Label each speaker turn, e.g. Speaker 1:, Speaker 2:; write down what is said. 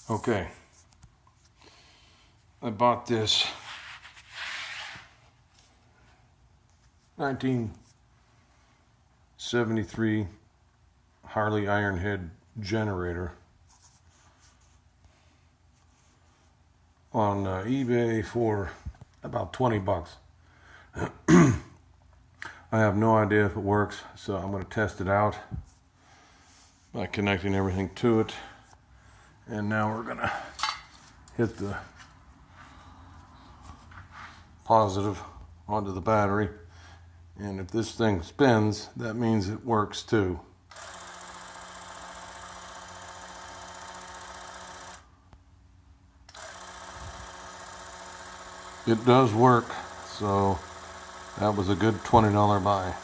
Speaker 1: Okay, I bought this 1973 Harley Ironhead generator on eBay for about 20 bucks. I have no idea if it works, so I'm going to test it out by connecting everything to it. And now we're going to hit the positive onto the battery. And if this thing spins, that means it works too. It does work, so that was a good $20 buy.